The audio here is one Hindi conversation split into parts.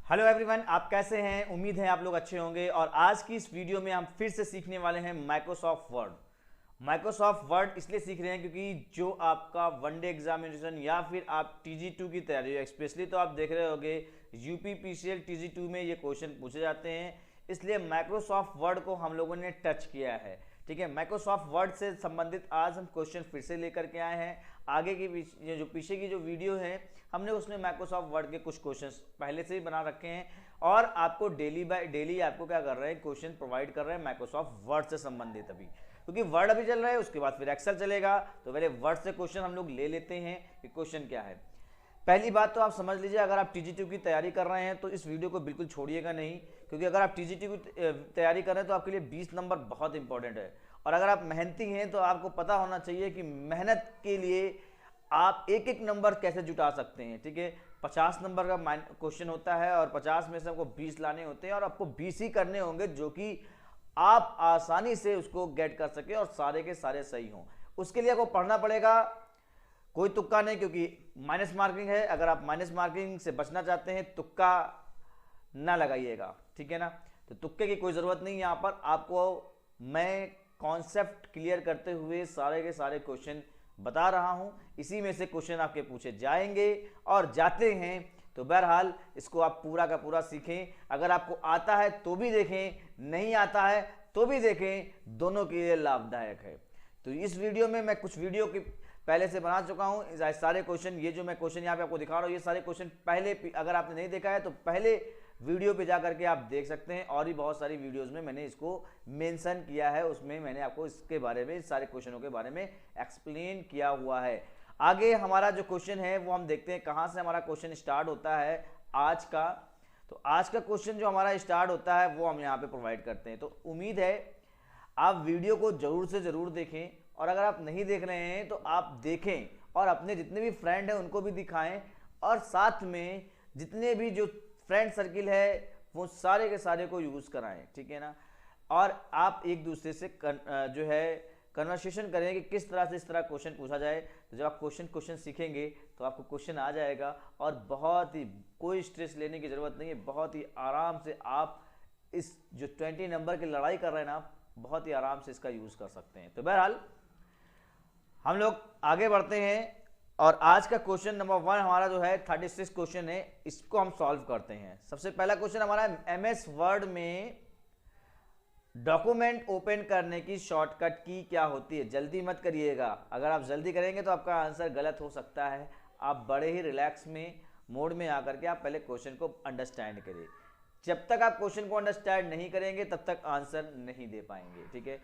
हेलो एवरीवन, आप कैसे हैं? उम्मीद है आप लोग अच्छे होंगे। और आज की इस वीडियो में हम फिर से सीखने वाले हैं माइक्रोसॉफ्ट वर्ड। माइक्रोसॉफ्ट वर्ड इसलिए सीख रहे हैं क्योंकि जो आपका वनडे एग्जामिनेशन या फिर आप TG2 की तैयारी हो, स्पेशली तो आप देख रहे होंगे UPPCL TG2 में ये क्वेश्चन पूछे जाते हैं, इसलिए माइक्रोसॉफ्ट वर्ड को हम लोगों ने टच किया है। ठीक है, माइक्रोसॉफ्ट वर्ड से संबंधित आज हम क्वेश्चन फिर से लेकर के आए हैं। आगे की जो पीछे की जो वीडियो है हमने उसमें माइक्रोसॉफ्ट वर्ड के कुछ क्वेश्चंस पहले से ही बना रखे हैं और आपको डेली बाय डेली आपको क्या कर रहे हैं, क्वेश्चन प्रोवाइड कर रहे हैं माइक्रोसॉफ्ट वर्ड से संबंधित। अभी क्योंकि वर्ड अभी चल रहा है, उसके बाद फिर एक्सेल चलेगा, तो पहले वर्ड से क्वेश्चन हम लोग ले लेते हैं कि क्वेश्चन क्या है। पहली बात तो आप समझ लीजिए, अगर आप TG2 की तैयारी कर रहे हैं तो इस वीडियो को बिल्कुल छोड़िएगा नहीं, क्योंकि अगर आप TG2 की तैयारी कर रहे हैं तो आपके लिए 20 नंबर बहुत इंपॉर्टेंट है। और अगर आप मेहनती हैं तो आपको पता होना चाहिए कि मेहनत के लिए आप एक एक नंबर कैसे जुटा सकते हैं। ठीक है, 50 नंबर का क्वेश्चन होता है और 50 में से आपको 20 लाने होते हैं और आपको 20 ही करने होंगे जो कि आप आसानी से उसको गेट कर सके और सारे के सारे सही हों। उसके लिए आपको पढ़ना पड़ेगा, कोई तुक्का नहीं, क्योंकि माइनस मार्किंग है। अगर आप माइनस मार्किंग से बचना चाहते हैं, तुक्का ना लगाइएगा, ठीक है ना। तो तुक्के की कोई ज़रूरत नहीं, यहाँ पर आपको मैं कॉन्सेप्ट क्लियर करते हुए सारे के सारे क्वेश्चन बता रहा हूँ। इसी में से क्वेश्चन आपके पूछे जाएंगे और जाते हैं, तो बहरहाल इसको आप पूरा का पूरा सीखें। अगर आपको आता है तो भी देखें, नहीं आता है तो भी देखें, दोनों के लिए लाभदायक है। तो इस वीडियो में मैं कुछ वीडियो की पहले से बना चुका हूँ, सारे क्वेश्चन, ये जो मैं क्वेश्चन यहाँ पे आपको दिखा रहा हूँ, ये सारे क्वेश्चन पहले, अगर आपने नहीं देखा है तो पहले वीडियो पे जा करके आप देख सकते हैं। और भी बहुत सारी वीडियोस में मैंने इसको मेंशन किया है, उसमें मैंने आपको इसके बारे में, इस सारे क्वेश्चनों के बारे में एक्सप्लेन किया हुआ है। आगे हमारा जो क्वेश्चन है वो हम देखते हैं कहाँ से हमारा क्वेश्चन स्टार्ट होता है आज का। तो आज का क्वेश्चन जो हमारा स्टार्ट होता है वो हम यहाँ पे प्रोवाइड करते हैं। तो उम्मीद है आप वीडियो को जरूर से जरूर देखें, और अगर आप नहीं देख रहे हैं तो आप देखें और अपने जितने भी फ्रेंड हैं उनको भी दिखाएं, और साथ में जितने भी जो फ्रेंड सर्किल है वो सारे के सारे को यूज़ कराएं, ठीक है ना। और आप एक दूसरे से जो है कन्वर्सेशन करें कि किस तरह से इस तरह क्वेश्चन पूछा जाए। तो जब आप क्वेश्चन सीखेंगे तो आपको क्वेश्चन आ जाएगा, और बहुत ही कोई स्ट्रेस लेने की ज़रूरत नहीं है, बहुत ही आराम से आप इस जो 20 नंबर की लड़ाई कर रहे हैं ना, आप बहुत ही आराम से इसका यूज़ कर सकते हैं। तो बहरहाल हम लोग आगे बढ़ते हैं, और आज का क्वेश्चन नंबर 1 हमारा जो है 36 क्वेश्चन है, इसको हम सॉल्व करते हैं। सबसे पहला क्वेश्चन हमारा MS वर्ड में डॉक्यूमेंट ओपन करने की शॉर्टकट की क्या होती है। जल्दी मत करिएगा, अगर आप जल्दी करेंगे तो आपका आंसर गलत हो सकता है। आप बड़े ही रिलैक्स में मोड में आकर के आप पहले क्वेश्चन को अंडरस्टैंड करिए। जब तक आप क्वेश्चन को अंडरस्टैंड नहीं करेंगे तब तक आंसर नहीं दे पाएंगे, ठीक है।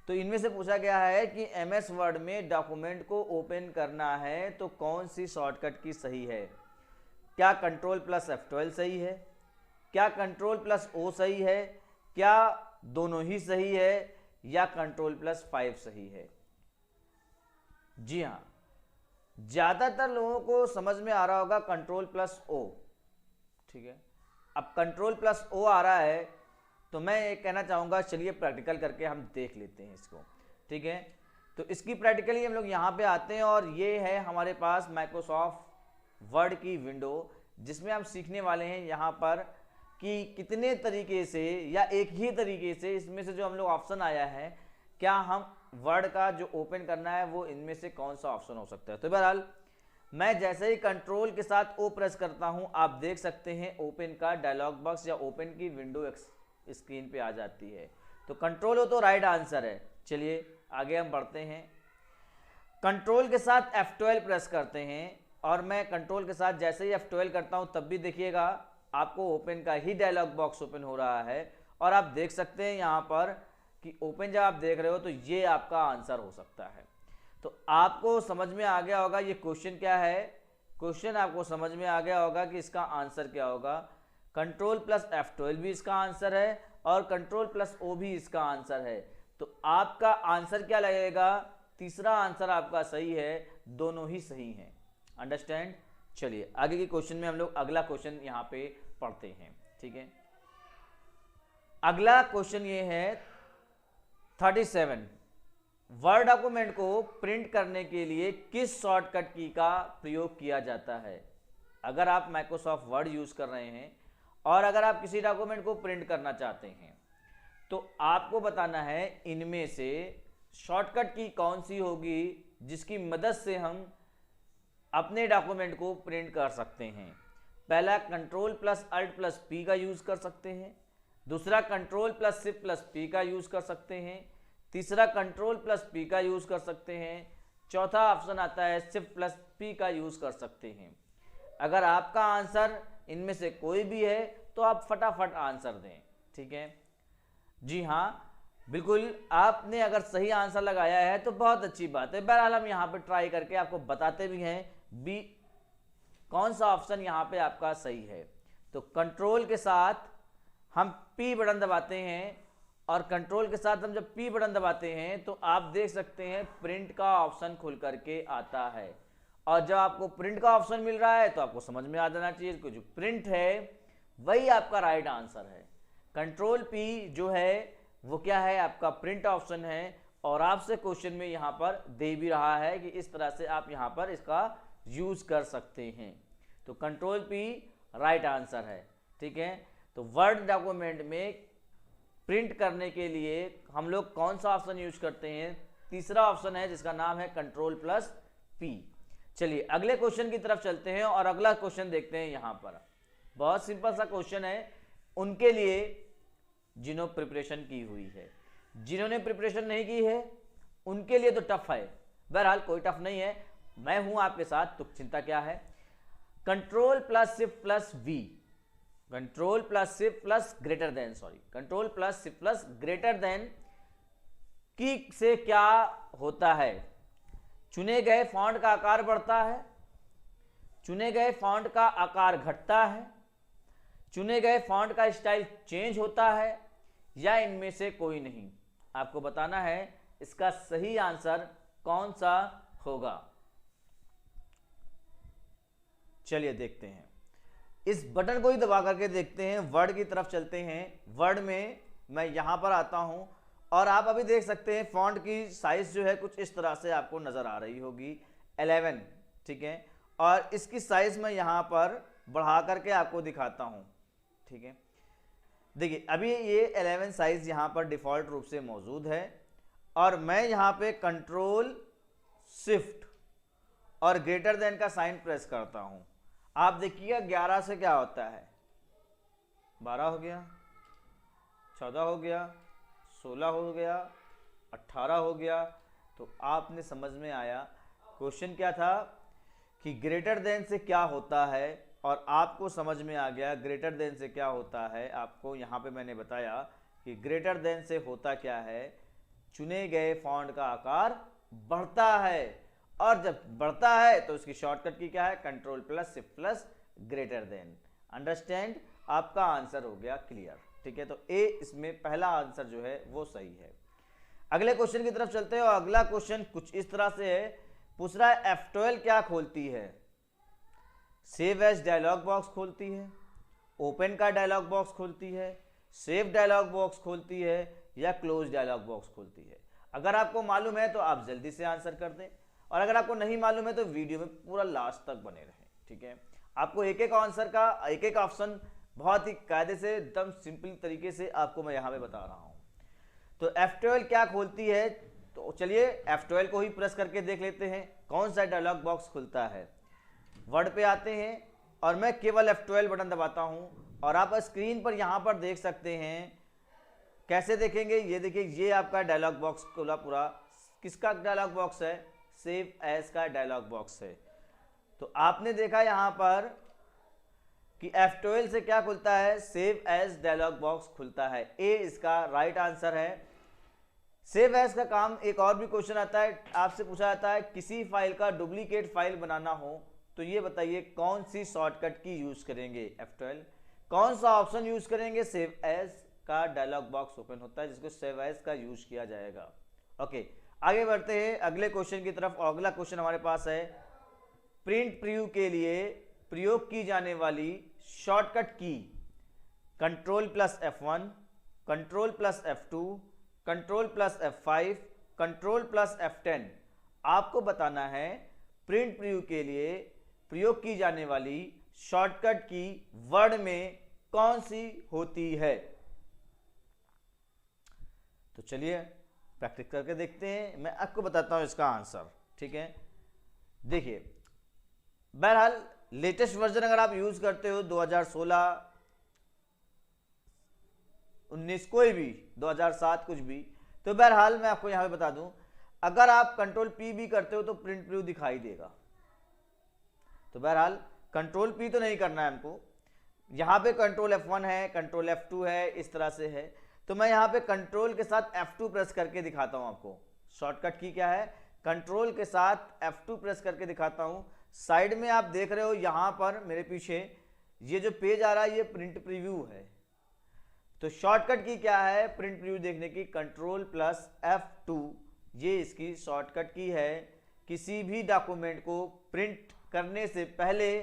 तो इनमें से पूछा गया है कि MS वर्ड में डॉक्यूमेंट को ओपन करना है तो कौन सी शॉर्टकट की सही है। क्या Ctrl+F12 सही है, क्या Ctrl+O सही है, क्या दोनों ही सही है, या Ctrl+5 सही है। जी हाँ, ज्यादातर लोगों को समझ में आ रहा होगा Ctrl+O, ठीक है। अब Ctrl+O आ रहा है तो मैं ये कहना चाहूँगा, चलिए प्रैक्टिकल करके हम देख लेते हैं इसको, ठीक है। तो इसकी प्रैक्टिकली हम लोग यहाँ पे आते हैं, और ये है हमारे पास माइक्रोसॉफ्ट वर्ड की विंडो, जिसमें हम सीखने वाले हैं यहाँ पर कि कितने तरीके से या एक ही तरीके से इसमें से जो हम लोग ऑप्शन आया है, क्या हम वर्ड का जो ओपन करना है वो इनमें से कौन सा ऑप्शन हो सकता है। तो बहरहाल मैं जैसे ही कंट्रोल के साथ O प्रेस करता हूं, आप देख सकते हैं ओपन का डायलॉग बॉक्स या ओपन की विंडो स्क्रीन पे आ जाती है। तो कंट्रोल हो तो राइट आंसर है। चलिए आगे हम बढ़ते हैं। कंट्रोल के साथ F12 प्रेस करते हैं, और मैं कंट्रोल के साथ जैसे ही F12 करता हूं तब भी देखिएगा आपको ओपन का ही डायलॉग बॉक्स ओपन हो रहा है, और आप देख सकते हैं यहाँ पर कि ओपन जब आप देख रहे हो तो ये आपका आंसर हो सकता है। तो आपको समझ में आ गया होगा ये क्वेश्चन क्या है, क्वेश्चन आपको समझ में आ गया होगा कि इसका आंसर क्या होगा। Ctrl+F12 भी इसका आंसर है और Ctrl+O भी इसका आंसर है। तो आपका आंसर क्या लगेगा, तीसरा आंसर आपका सही है, दोनों ही सही हैं। अंडरस्टैंड। चलिए आगे के क्वेश्चन में हम लोग अगला क्वेश्चन यहाँ पे पढ़ते हैं, ठीक है। अगला क्वेश्चन ये है 37, वर्ड डॉक्यूमेंट को प्रिंट करने के लिए किस शॉर्टकट की का प्रयोग किया जाता है। अगर आप माइक्रोसॉफ्ट वर्ड यूज कर रहे हैं और अगर आप किसी डॉक्यूमेंट को प्रिंट करना चाहते हैं तो आपको बताना है इनमें से शॉर्टकट की कौन सी होगी जिसकी मदद से हम अपने डॉक्यूमेंट को प्रिंट कर सकते हैं। पहला control plus alt plus P का यूज कर सकते हैं, दूसरा control plus shift plus P का यूज कर सकते हैं, तीसरा कंट्रोल प्लस पी का यूज कर सकते हैं, चौथा ऑप्शन आता है शिफ्ट प्लस पी का यूज कर सकते हैं। अगर आपका आंसर इनमें से कोई भी है तो आप फटाफट आंसर दें, ठीक है। जी हाँ, बिल्कुल, आपने अगर सही आंसर लगाया है तो बहुत अच्छी बात है। बहरहाल हम यहाँ पे ट्राई करके आपको बताते भी हैं बी कौन सा ऑप्शन यहाँ पे आपका सही है। तो कंट्रोल के साथ हम पी बटन दबाते हैं और कंट्रोल के साथ हम जब पी बटन दबाते हैं तो आप देख सकते हैं प्रिंट का ऑप्शन खुल करके आता है। और जब आपको प्रिंट का ऑप्शन मिल रहा है तो आपको समझ में आ जाना चाहिए कि जो प्रिंट है वही आपका राइट आंसर है। कंट्रोल पी जो है वो क्या है, आपका प्रिंट ऑप्शन है। और आपसे क्वेश्चन में यहाँ पर दे भी रहा है कि इस तरह से आप यहाँ पर इसका यूज कर सकते हैं। तो कंट्रोल पी राइट आंसर है, ठीक है। तो वर्ड डॉक्यूमेंट में प्रिंट करने के लिए हम लोग कौन सा ऑप्शन यूज करते हैं, तीसरा ऑप्शन है जिसका नाम है कंट्रोल प्लस पी। चलिए अगले क्वेश्चन की तरफ चलते हैं और अगला क्वेश्चन देखते हैं। यहाँ पर बहुत सिंपल सा क्वेश्चन है उनके लिए जिन्होंने प्रिपरेशन की हुई है। जिन्होंने प्रिपरेशन नहीं की है उनके लिए तो टफ है, बहरहाल कोई टफ नहीं है, मैं हूं आपके साथ, तो चिंता क्या है। Control plus shift plus V, control plus shift plus greater than, sorry control plus shift plus greater than की से क्या होता है। चुने गए फॉन्ट का आकार बढ़ता है, चुने गए फॉन्ट का आकार घटता है, चुने गए फॉन्ट का स्टाइल चेंज होता है, या इनमें से कोई नहीं। आपको बताना है इसका सही आंसर कौन सा होगा। चलिए देखते हैं, इस बटन को ही दबा करके देखते हैं। वर्ड की तरफ चलते हैं। वर्ड में मैं यहां पर आता हूं और आप अभी देख सकते हैं फॉन्ट की साइज जो है कुछ इस तरह से आपको नजर आ रही होगी 11, ठीक है। और इसकी साइज मैं यहां पर बढ़ा करके आपको दिखाता हूं, ठीक है। देखिए अभी ये 11 साइज यहां पर डिफॉल्ट रूप से मौजूद है और मैं यहां पे कंट्रोल शिफ्ट और ग्रेटर देन का साइन प्रेस करता हूं। आप देखिएगा 11 से क्या होता है, 12 हो गया, 14 हो गया, 16 हो गया, 18 हो गया। तो आपने समझ में आया क्वेश्चन क्या था कि ग्रेटर देन से क्या होता है, और आपको समझ में आ गया ग्रेटर देन से क्या होता है। आपको यहाँ पे मैंने बताया कि ग्रेटर देन से होता क्या है, चुने गए फॉन्ट का आकार बढ़ता है, और जब बढ़ता है तो इसकी शॉर्टकट की क्या है, control plus shift plus greater then. Understand, आपका आंसर हो गया क्लियर, ठीक है। तो ए इसमें पहला आंसर जो है वो सही है। अगले क्वेश्चन की तरफ चलते हैं और अगला क्वेश्चन कुछ इस तरह से है, पूछ रहा है F12 क्या खोलती है। सेव एज डायलॉग बॉक्स खोलती है, ओपन का डायलॉग बॉक्स खोलती है, सेव डायलॉग बॉक्स खोलती है, या क्लोज डायलॉग बॉक्स खोलती है। अगर आपको मालूम है तो आप जल्दी से आंसर कर दें, और अगर आपको नहीं मालूम है तो वीडियो में पूरा लास्ट तक बने रहें, ठीक है। आपको एक एक आंसर का एक एक ऑप्शन बहुत ही कायदे से एकदम सिंपल तरीके से आपको मैं यहाँ पे बता रहा हूँ। तो F12 क्या खोलती है, तो चलिए F12 को ही प्रेस करके देख लेते हैं कौन सा डायलॉग बॉक्स खुलता है। वर्ड पे आते हैं और मैं केवल F12 बटन दबाता हूँ और आप स्क्रीन पर यहाँ पर देख सकते हैं। कैसे देखेंगे, ये देखिए ये आपका डायलॉग बॉक्स खुला पूरा। किसका डायलॉग बॉक्स है, सेव एज का डायलॉग बॉक्स है। तो आपने देखा यहाँ पर कि F12 से क्या खुलता है, सेव एज डायलॉग बॉक्स खुलता है। ए इसका राइट आंसर है। सेव एज का काम एक और भी क्वेश्चन आता है, आपसे पूछा जाता है किसी फाइल का डुप्लीकेट फाइल बनाना हो तो ये बताइए कौन सी शॉर्टकट की यूज करेंगे। F12 कौन सा ऑप्शन यूज करेंगे, सेव एज का डायलॉग बॉक्स ओपन होता है जिसको सेव एज का यूज किया जाएगा। ओके, आगे बढ़ते हैं अगले क्वेश्चन की तरफ। और अगला क्वेश्चन हमारे पास है, प्रिंट प्रीव्यू के लिए प्रयोग की जाने वाली शॉर्टकट की control plus F1, control plus F2, control plus F5, control plus F10। आपको बताना है प्रिंट प्रीव्यू के लिए प्रयोग की जाने वाली शॉर्टकट की वर्ड में कौन सी होती है? तो चलिए प्रैक्टिस करके देखते हैं, मैं आपको बताता हूं इसका आंसर। ठीक है, देखिए बहरहाल लेटेस्ट वर्जन अगर आप यूज करते हो 2016, 19 कोई भी 2007 कुछ भी, तो बहरहाल मैं आपको यहां पे बता दूं, अगर आप कंट्रोल पी भी करते हो तो प्रिंट प्रीव्यू दिखाई देगा। तो बहरहाल कंट्रोल पी तो नहीं करना है हमको, यहां पे कंट्रोल F1 है, कंट्रोल F2 है, इस तरह से है। तो मैं यहां पे कंट्रोल के साथ F2 प्रेस करके दिखाता हूं आपको। शॉर्टकट की क्या है, कंट्रोल के साथ F2 प्रेस करके दिखाता हूं। साइड में आप देख रहे हो यहां पर मेरे पीछे ये जो पेज आ रहा है ये प्रिंट प्रीव्यू है। तो शॉर्टकट की क्या है प्रिंट प्रीव्यू देखने की, कंट्रोल प्लस F2, ये इसकी शॉर्टकट की है। किसी भी डॉक्यूमेंट को प्रिंट करने से पहले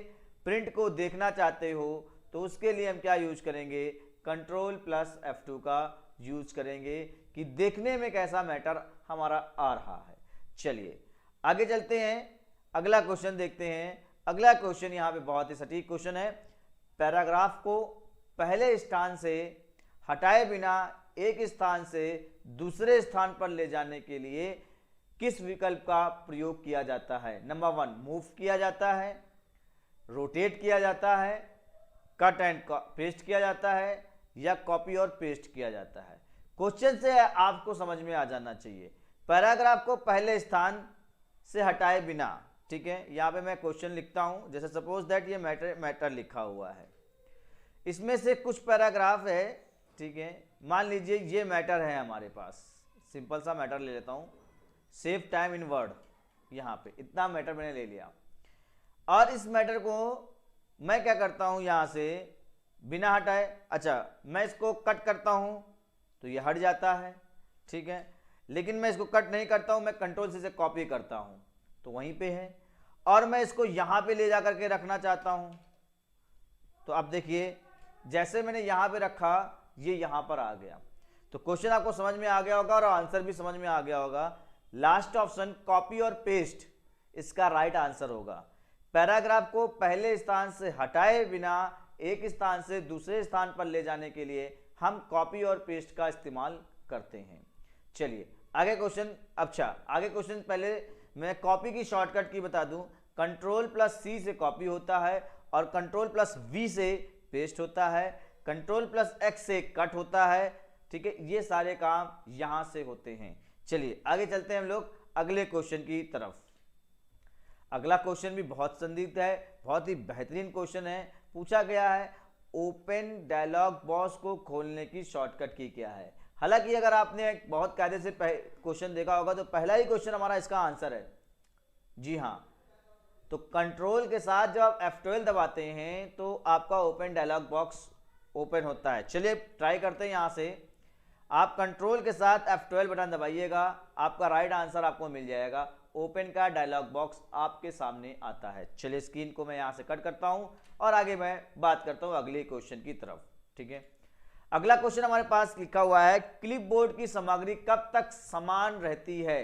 प्रिंट को देखना चाहते हो तो उसके लिए हम क्या यूज करेंगे, कंट्रोल प्लस F2 का यूज करेंगे कि देखने में कैसा मैटर हमारा आ रहा है। चलिए आगे चलते हैं, अगला क्वेश्चन देखते हैं। अगला क्वेश्चन यहाँ पे बहुत ही सटीक क्वेश्चन है। पैराग्राफ को पहले स्थान से हटाए बिना एक स्थान से दूसरे स्थान पर ले जाने के लिए किस विकल्प का प्रयोग किया जाता है? नंबर 1 मूव किया जाता है, रोटेट किया जाता है, कट एंड पेस्ट किया जाता है, या कॉपी और पेस्ट किया जाता है। क्वेश्चन से आपको समझ में आ जाना चाहिए। पैराग्राफ को पहले स्थान से हटाए बिना, ठीक है, यहां पे मैं क्वेश्चन लिखता हूं, जैसे सपोज दैट ये मैटर लिखा हुआ है, इसमें से कुछ पैराग्राफ है, ठीक है, मान लीजिए ये मैटर है हमारे पास, सिंपल सा मैटर ले लेता हूं, सेव टाइम इन वर्ड, यहां पे इतना मैटर मैंने ले लिया, और इस मैटर को मैं क्या करता हूं यहां से बिना हटाए, अच्छा मैं इसको कट करता हूं तो ये हट जाता है, ठीक है, लेकिन मैं इसको कट नहीं करता हूं, मैं कंट्रोल से कॉपी करता हूं तो वहीं पे है, और मैं इसको यहां पे ले जा करके रखना चाहता हूं, तो अब देखिए जैसे मैंने यहां पे रखा ये यहां पर आ गया। तो क्वेश्चन आपको समझ में आ गया होगा और आंसर भी समझ में आ गया होगा। लास्ट ऑप्शन कॉपी और पेस्ट इसका राइट आंसर होगा। पैराग्राफ को पहले स्थान से हटाए बिना एक स्थान से दूसरे स्थान पर ले जाने के लिए हम कॉपी और पेस्ट का इस्तेमाल करते हैं। चलिए आगे क्वेश्चन, अच्छा आगे क्वेश्चन पहले मैं कॉपी की शॉर्टकट की बता दूं, कंट्रोल प्लस C से कॉपी होता है और कंट्रोल प्लस V से पेस्ट होता है, कंट्रोल प्लस X से कट होता है, ठीक है, ये सारे काम यहां से होते हैं। चलिए आगे चलते हैं हम लोग अगले क्वेश्चन की तरफ। अगला क्वेश्चन भी बहुत संदिग्ध है, बहुत ही बेहतरीन क्वेश्चन है। पूछा गया है ओपन डायलॉग बॉक्स को खोलने की शॉर्टकट की क्या है। हालांकि अगर आपने बहुत कायदे से क्वेश्चन देखा होगा तो पहला ही क्वेश्चन हमारा इसका आंसर है, जी हाँ। तो कंट्रोल के साथ जब आप F12 दबाते हैं तो आपका ओपन डायलॉग बॉक्स ओपन होता है। चलिए ट्राई करते हैं, यहां से आप कंट्रोल के साथ F12 बटन दबाइएगा, आपका राइट आंसर आपको मिल जाएगा, ओपन का डायलॉग बॉक्स आपके सामने आता है। चलिए स्क्रीन को मैं यहां से कट करता हूं और आगे मैं बात करता हूं अगले क्वेश्चन की तरफ, ठीक है। अगला क्वेश्चन हमारे पास लिखा हुआ है क्लिपबोर्ड की सामग्री कब तक समान रहती है?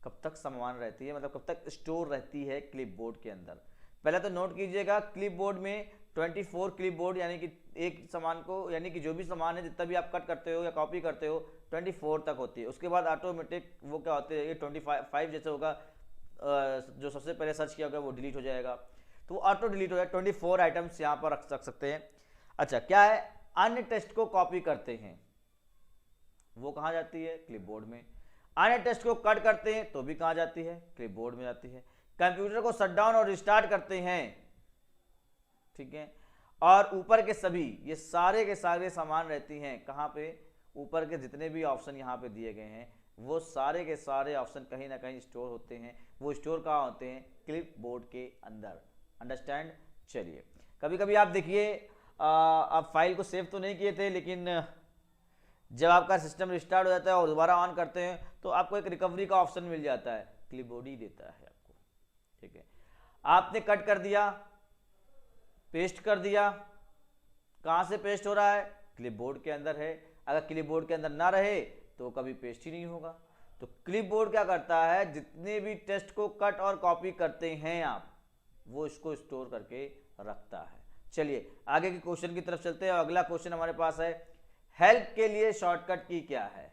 कब तक समान रहती है मतलब कब तक स्टोर रहती है क्लिपबोर्ड के अंदर। पहले तो नोट कीजिएगा क्लिपबोर्ड में 24 क्लिपबोर्ड यानी कि एक सामान को, यानी कि जो भी सामान है जितना भी आप कट करते हो या कॉपी करते हो 24 तक होती है। उसके बाद ऑटोमेटिक वो क्या होते हैं, ये 25 जैसे होगा, जो सबसे पहले सर्च किया होगा वो डिलीट हो जाएगा, तो वो ऑटो डिलीट हो जाएगा। 24 आइटम्स यहाँ पर रख सकते हैं। अच्छा क्या है, अन्य टेक्स्ट को कॉपी करते हैं वो कहाँ जाती है, क्लिपबोर्ड में। अन्य टेक्स्ट को कट करते हैं तो भी कहाँ जाती है, क्लिपबोर्ड में जाती है। कंप्यूटर को शटडाउन और रिस्टार्ट करते हैं, ठीक है, और ऊपर के सभी ये सारे के सारे सामान रहती हैं कहाँ पे, ऊपर के जितने भी ऑप्शन यहाँ पे दिए गए हैं वो सारे के सारे ऑप्शन कहीं ना कहीं स्टोर होते हैं। वो स्टोर कहाँ होते हैं, क्लिपबोर्ड के अंदर। अंडरस्टैंड। चलिए कभी कभी आप देखिए आप फाइल को सेव तो नहीं किए थे, लेकिन जब आपका सिस्टम रिस्टार्ट हो जाता है और दोबारा ऑन करते हैं तो आपको एक रिकवरी का ऑप्शन मिल जाता है, क्लिपबोर्ड ही देता है आपको, ठीक है। आपने कट कर दिया, पेस्ट कर दिया, कहां से पेस्ट हो रहा है, क्लिपबोर्ड के अंदर है। अगर क्लिपबोर्ड के अंदर ना रहे तो कभी पेस्ट ही नहीं होगा। तो क्लिपबोर्ड क्या करता है, जितने भी टेक्स्ट को कट और कॉपी करते हैं आप, वो इसको स्टोर करके रखता है। चलिए आगे के क्वेश्चन की तरफ चलते हैं। अगला क्वेश्चन हमारे पास है, हेल्प के लिए शॉर्टकट की क्या है।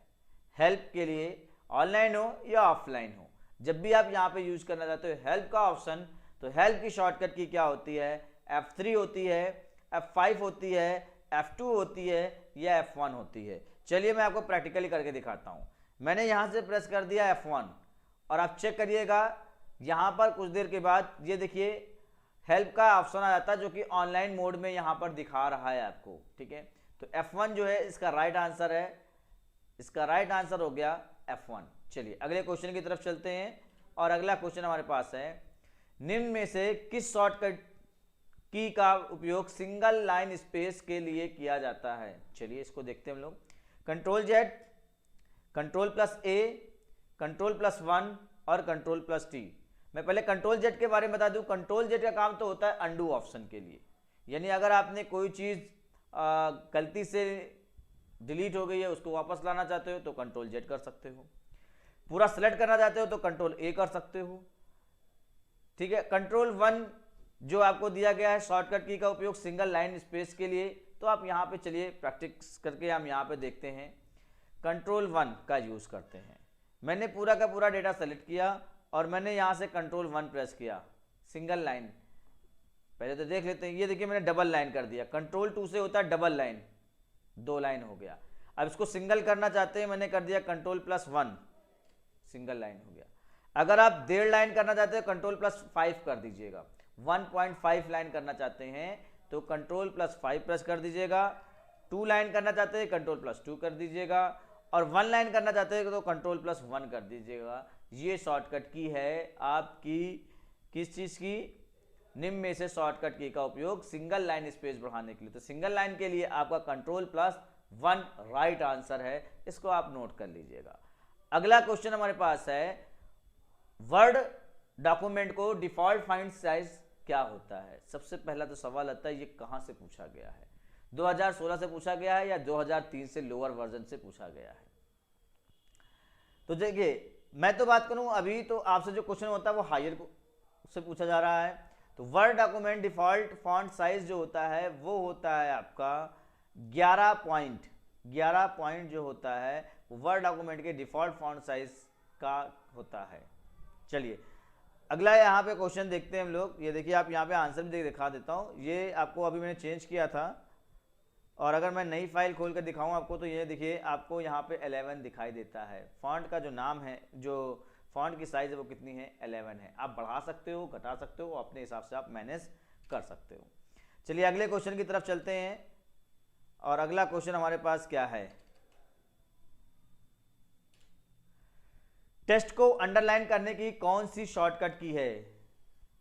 हेल्प के लिए ऑनलाइन हो या ऑफलाइन हो, जब भी आप यहाँ पे यूज करना चाहते हो हेल्प का ऑप्शन, तो हेल्प की शॉर्टकट की क्या होती है, F3 होती है, F5 होती है, F2 होती है या F1 होती है। चलिए मैं आपको प्रैक्टिकली करके दिखाता हूँ। मैंने यहाँ से प्रेस कर दिया F1 और आप चेक करिएगा यहाँ पर कुछ देर के बाद ये देखिए हेल्प का ऑप्शन आ जाता है जो कि ऑनलाइन मोड में यहाँ पर दिखा रहा है आपको, ठीक है। तो F1 जो है इसका राइट आंसर है, इसका राइट आंसर हो गया F1। चलिए अगले क्वेश्चन की तरफ चलते हैं और अगला क्वेश्चन हमारे पास है, निम्न में से किस शॉर्टकट की का उपयोग सिंगल लाइन स्पेस के लिए किया जाता है। चलिए इसको देखते हैं हम लोग। Ctrl+Z, Ctrl+A, Ctrl+1 और Ctrl+T। मैं पहले Ctrl+Z के बारे में बता दूं। Ctrl+Z का काम तो होता है अंडू ऑप्शन के लिए, यानी अगर आपने कोई चीज़ गलती से डिलीट हो गई है उसको वापस लाना चाहते हो तो Ctrl+Z कर सकते हो, पूरा सेलेक्ट करना चाहते हो तो Ctrl+A कर सकते हो, ठीक है। Ctrl+1 जो आपको दिया गया है शॉर्टकट की का उपयोग सिंगल लाइन स्पेस के लिए, तो आप यहाँ पे चलिए प्रैक्टिस करके हम यहाँ पे देखते हैं। Ctrl+1 का यूज़ करते हैं। मैंने पूरा का पूरा डेटा सेलेक्ट किया और मैंने यहाँ से Ctrl+1 प्रेस किया, सिंगल लाइन। पहले तो देख लेते हैं, ये देखिए मैंने डबल लाइन कर दिया। Ctrl+2 से होता है डबल लाइन, 2 लाइन हो गया। अब इसको सिंगल करना चाहते हैं, मैंने कर दिया Ctrl+1, सिंगल लाइन हो गया। अगर आप 1.5 लाइन करना चाहते हो Ctrl+5 कर दीजिएगा। 1.5 लाइन करना चाहते हैं तो Ctrl+5 प्रेस कर दीजिएगा। 2 लाइन करना चाहते हैं Ctrl+2 कर दीजिएगा और 1 लाइन करना चाहते हैं तो Ctrl+1 कर दीजिएगा। ये शॉर्टकट की है आपकी किस चीज़ की, निम्न में से शॉर्टकट की का उपयोग सिंगल लाइन स्पेस बढ़ाने के लिए। तो सिंगल लाइन के लिए आपका Ctrl+1 राइट आंसर है, इसको आप नोट कर लीजिएगा। अगला क्वेश्चन हमारे पास है, वर्ड डॉक्यूमेंट को डिफॉल्ट फाइंट साइज क्या होता है। सबसे पहला तो सवाल आता है ये कहां से पूछा गया है, 2016 से पूछा गया है या 2003 से लोअर वर्जन से पूछा गया है। तो देखिए मैं तो बात करूं अभी, तो आपसे जो क्वेश्चन होता है वो हायर से पूछा जा रहा है। तो word document default font size जो होता है वो होता है आपका 11 पॉइंट जो होता है वो वर्ड डॉक्यूमेंट के डिफॉल्ट फॉन्ट साइज का होता है। चलिए अगला यहाँ पे क्वेश्चन देखते हैं हम लोग। ये देखिए आप यहाँ पे आंसर भी दिखा देता हूँ, ये आपको अभी मैंने चेंज किया था और अगर मैं नई फाइल खोल कर दिखाऊँ आपको तो ये देखिए आपको यहाँ पे 11 दिखाई देता है। फॉन्ट का जो नाम है, जो फॉन्ट की साइज़ है वो कितनी है, 11 है। आप बढ़ा सकते हो, घटा सकते हो, अपने हिसाब से आप मैनेज कर सकते हो। चलिए अगले क्वेश्चन की तरफ चलते हैं और अगला क्वेश्चन हमारे पास क्या है, टेक्स्ट को अंडरलाइन करने की कौन सी शॉर्टकट की है।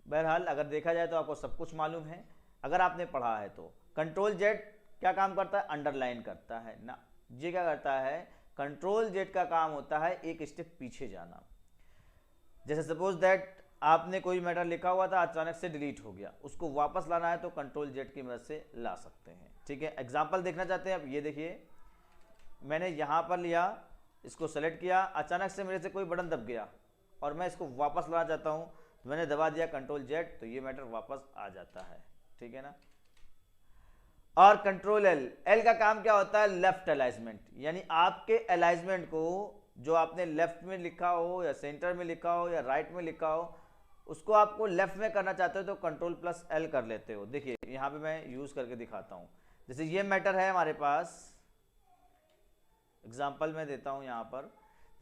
बहरहाल अगर देखा जाए तो आपको सब कुछ मालूम है अगर आपने पढ़ा है तो। Ctrl+Z क्या काम करता है, अंडरलाइन करता है ना। ये क्या करता है, Ctrl+Z का काम होता है एक स्टेप पीछे जाना। जैसे सपोज दैट आपने कोई मैटर लिखा हुआ था, अचानक से डिलीट हो गया, उसको वापस लाना है तो Ctrl+Z की मदद से ला सकते हैं, ठीक है। एग्जाम्पल देखना चाहते हैं, अब ये देखिए मैंने यहाँ पर लिया, इसको सेलेक्ट किया, अचानक से मेरे से कोई बटन दब गया और मैं इसको वापस लाना चाहता हूँ तो मैंने दबा दिया Ctrl+Z, तो ये मैटर वापस आ जाता है, ठीक है ना। और Ctrl+L का काम क्या होता है, लेफ्ट अलाइजमेंट, यानी आपके अलाइजमेंट को जो आपने लेफ्ट में लिखा हो या सेंटर में लिखा हो या राइट में लिखा हो उसको आपको लेफ्ट में करना चाहते हो तो Ctrl+L कर लेते हो। देखिए यहाँ पे मैं यूज करके दिखाता हूँ। जैसे ये मैटर है हमारे पास, एग्जाम्पल मैं देता हूँ यहाँ पर।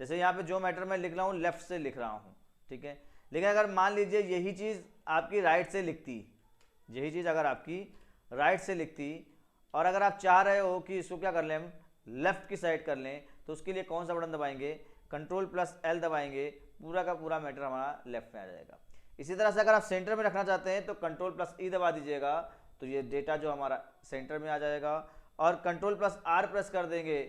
जैसे यहाँ पे जो मैटर मैं लिख रहा हूँ लेफ्ट से लिख रहा हूँ, ठीक है। लेकिन अगर मान लीजिए यही चीज़ आपकी राइट से लिखती, यही चीज़ अगर आपकी राइट से लिखती और अगर आप चाह रहे हो कि इसको क्या कर लें हम लेफ्ट की साइड कर लें, तो उसके लिए कौन सा बटन दबाएंगे, Ctrl+L दबाएंगे, पूरा का पूरा मैटर हमारा लेफ्ट में आ जाएगा। इसी तरह से अगर आप सेंटर में रखना चाहते हैं तो Ctrl+E दबा दीजिएगा, तो ये डेटा जो हमारा सेंटर में आ जाएगा। और Ctrl+R प्रेस कर देंगे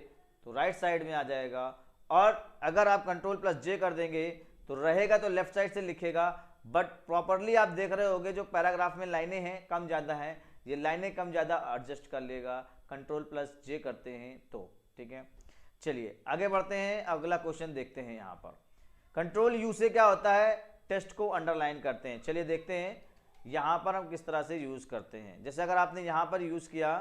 तो राइट साइड में आ जाएगा। और अगर आप Ctrl+J कर देंगे तो रहेगा तो लेफ्ट साइड से लिखेगा, बट प्रॉपरली आप देख रहे होंगे जो पैराग्राफ में लाइनें हैं कम ज़्यादा हैं, ये लाइनें कम ज़्यादा एडजस्ट कर लेगा Ctrl+J करते हैं तो, ठीक है। चलिए आगे बढ़ते हैं, अगला क्वेश्चन देखते हैं। यहाँ पर Ctrl+U से क्या होता है, टेक्स्ट को अंडरलाइन करते हैं। चलिए देखते हैं यहाँ पर हम किस तरह से यूज़ करते हैं। जैसे अगर आपने यहाँ पर यूज़ किया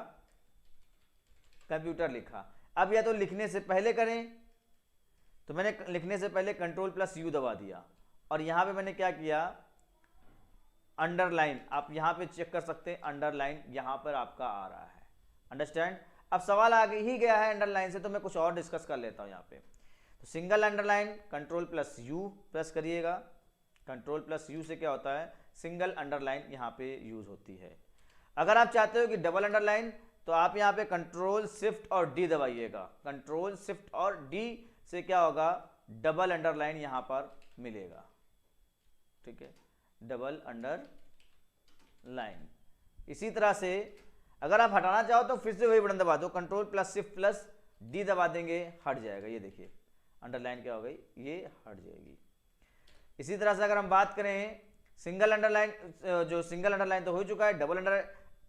कंप्यूटर लिखा, अब या तो लिखने से पहले करें, तो मैंने लिखने से पहले Ctrl+U दबा दिया और यहाँ पे मैंने क्या किया अंडरलाइन, आप यहाँ पे चेक कर सकते हैं अंडरलाइन यहाँ पर आपका आ रहा है। अंडरस्टैंड। अब सवाल आगे ही गया है अंडरलाइन से, तो मैं कुछ और डिस्कस कर लेता हूँ यहाँ पे। तो सिंगल अंडरलाइन Ctrl+U प्रेस करिएगा। Ctrl+U से क्या होता है सिंगल अंडरलाइन यहाँ पे यूज होती है। अगर आप चाहते हो कि डबल अंडरलाइन, तो आप यहाँ पे Ctrl+Shift+D दबाइएगा। Ctrl+Shift+D से क्या होगा डबल अंडरलाइन यहाँ पर मिलेगा। ठीक है, डबल अंडरलाइन। इसी तरह से अगर आप हटाना चाहो तो फिर से वही बटन दबा दो, Ctrl+Shift+D दबा देंगे, हट जाएगा। ये देखिए अंडरलाइन क्या हो गई, ये हट जाएगी। इसी तरह से अगर हम बात करें सिंगल अंडरलाइन, जो सिंगल अंडरलाइन तो हो चुका है, डबल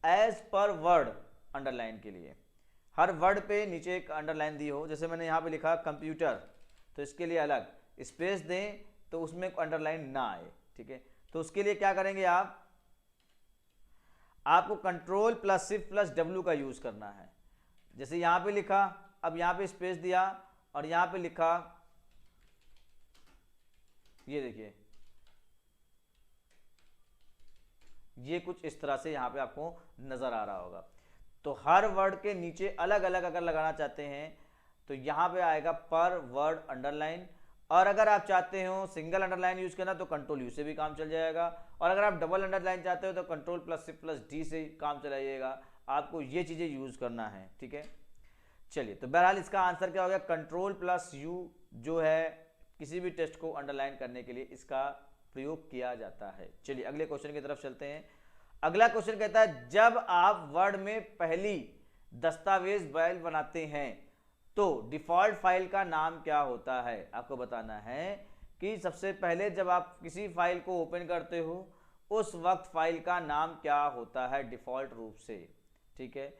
एज पर वर्ड अंडरलाइन के लिए हर वर्ड पे नीचे एक अंडरलाइन दी हो। जैसे मैंने यहाँ पे लिखा कंप्यूटर, तो इसके लिए अलग स्पेस दें तो उसमें अंडरलाइन ना आए। ठीक है, तो उसके लिए क्या करेंगे आपको Ctrl+Shift+W का यूज करना है। जैसे यहाँ पे लिखा, अब यहाँ पे स्पेस दिया और यहाँ पे लिखा, ये देखिए ये कुछ इस तरह से यहाँ पे आपको नजर आ रहा होगा। तो हर वर्ड के नीचे अलग अलग अगर लगाना चाहते हैं तो यहाँ पे आएगा पर वर्ड अंडरलाइन, और अगर आप चाहते हो सिंगल अंडरलाइन यूज करना तो Ctrl+U से भी काम चल जाएगा, और अगर आप डबल अंडरलाइन चाहते हो तो Ctrl+Shift+D से काम चलाइएगा। आपको ये चीजें यूज करना है। ठीक है, चलिए, तो बहरहाल इसका आंसर क्या हो गया, Ctrl+U जो है किसी भी टेक्स्ट को अंडरलाइन करने के लिए इसका प्रयोग किया जाता है। चलिए अगले क्वेश्चन की तरफ चलते हैं। अगला क्वेश्चन कहता है जब आप वर्ड में पहली दस्तावेज फाइल बनाते हैं तो डिफॉल्ट फाइल का नाम क्या होता है। आपको बताना है कि सबसे पहले जब आप किसी फाइल को ओपन करते हो उस वक्त फाइल का नाम क्या होता है डिफॉल्ट रूप से। ठीक है,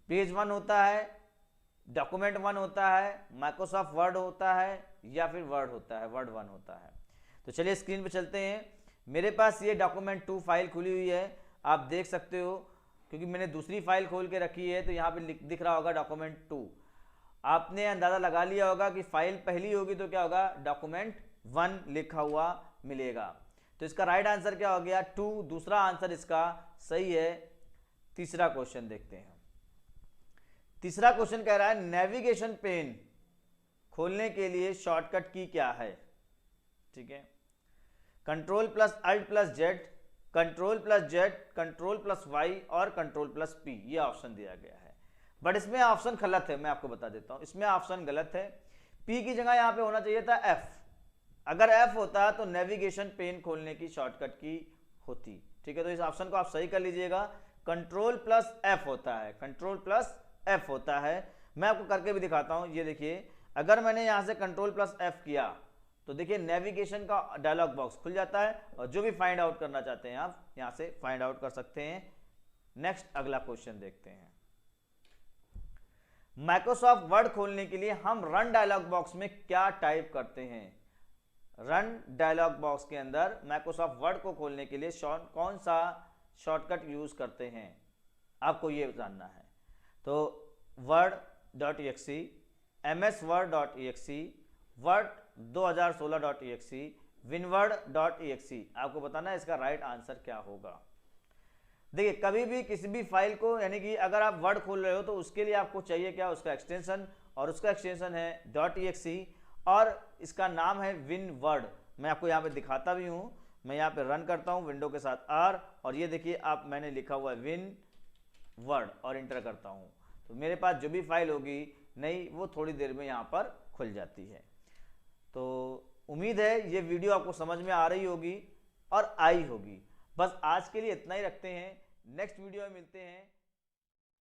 पेज 1 होता है, डॉक्यूमेंट 1 होता है, माइक्रोसॉफ्ट वर्ड होता है, या फिर वर्ड होता है, वर्ड 1 होता है। तो चलिए स्क्रीन पे चलते हैं। मेरे पास ये डॉक्यूमेंट 2 फाइल खुली हुई है, आप देख सकते हो, क्योंकि मैंने दूसरी फाइल खोल के रखी है तो यहाँ पे दिख रहा होगा डॉक्यूमेंट 2। आपने अंदाजा लगा लिया होगा कि फाइल पहली होगी तो क्या होगा डॉक्यूमेंट 1 लिखा हुआ मिलेगा। तो इसका राइट आंसर क्या हो गया 2, दूसरा आंसर इसका सही है। तीसरा क्वेश्चन देखते हैं। तीसरा क्वेश्चन कह रहा है नेविगेशन पेन खोलने के लिए शॉर्टकट की क्या है। ठीक है, Ctrl+Alt+Z, Ctrl+Z, Ctrl+Y और Ctrl+P ये ऑप्शन दिया गया है, बट इसमें ऑप्शन गलत है। मैं आपको बता देता हूं, इसमें ऑप्शन गलत है। P की जगह यहां पे होना चाहिए था F। अगर F होता तो नेविगेशन पेन खोलने की शॉर्टकट की होती। ठीक है, तो इस ऑप्शन को आप सही कर लीजिएगा। Ctrl+F होता है, Ctrl+F होता है। मैं आपको करके भी दिखाता हूं। ये देखिए, अगर मैंने यहां से Ctrl+F किया तो देखिए नेविगेशन का डायलॉग बॉक्स खुल जाता है, और जो भी फाइंड आउट करना चाहते हैं आप यहां से फाइंड आउट कर सकते हैं। नेक्स्ट अगला क्वेश्चन देखते हैं। माइक्रोसॉफ्ट वर्ड खोलने के लिए हम रन डायलॉग बॉक्स में क्या टाइप करते हैं। रन डायलॉग बॉक्स के अंदर माइक्रोसॉफ्ट वर्ड को खोलने के लिए कौन सा शॉर्टकट यूज करते हैं, आपको ये जानना है। तो word.exe, msword.exe, word 2016.exe, winword.exe, आपको बताना है इसका राइट आंसर क्या होगा। देखिए, कभी भी किसी भी फाइल को, यानी कि अगर आप वर्ड खोल रहे हो तो उसके लिए आपको चाहिए क्या, उसका एक्सटेंशन, और उसका एक्सटेंशन है .exe और इसका नाम है winword। मैं आपको यहाँ पे दिखाता भी हूँ। मैं यहाँ पे रन करता हूँ विंडो के साथ R, और ये देखिए आप मैंने लिखा हुआ है winword और इंटर करता हूँ, तो मेरे पास जो भी फाइल होगी नई वो थोड़ी देर में यहाँ पर खुल जाती है। तो उम्मीद है ये वीडियो आपको समझ में आ रही होगी और आई होगी। बस आज के लिए इतना ही रखते हैं, नेक्स्ट वीडियो में मिलते हैं।